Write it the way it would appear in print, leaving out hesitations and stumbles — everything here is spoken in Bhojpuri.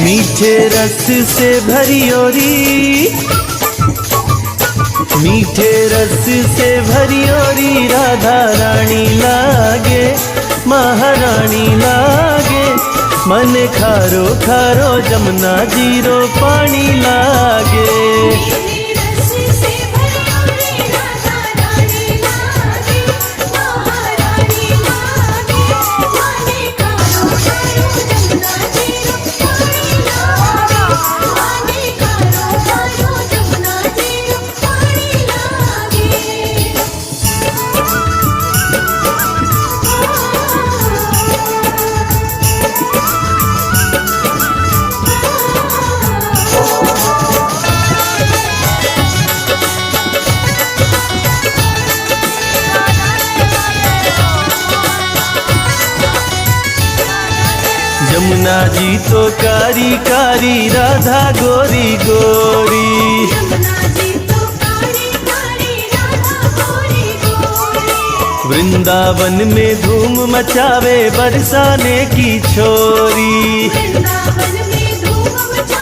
मीठे रस से भरी ओरी, मीठे रस से भरी ओरी राधा रानी लागे, महारानी लागे। मन खारो खारो जमुना जीरो पानी लागे। जमुना जी तो कारी कारी राधा गोरी गोरी, वृंदावन में धूम मचावे बरसाने की छोरी।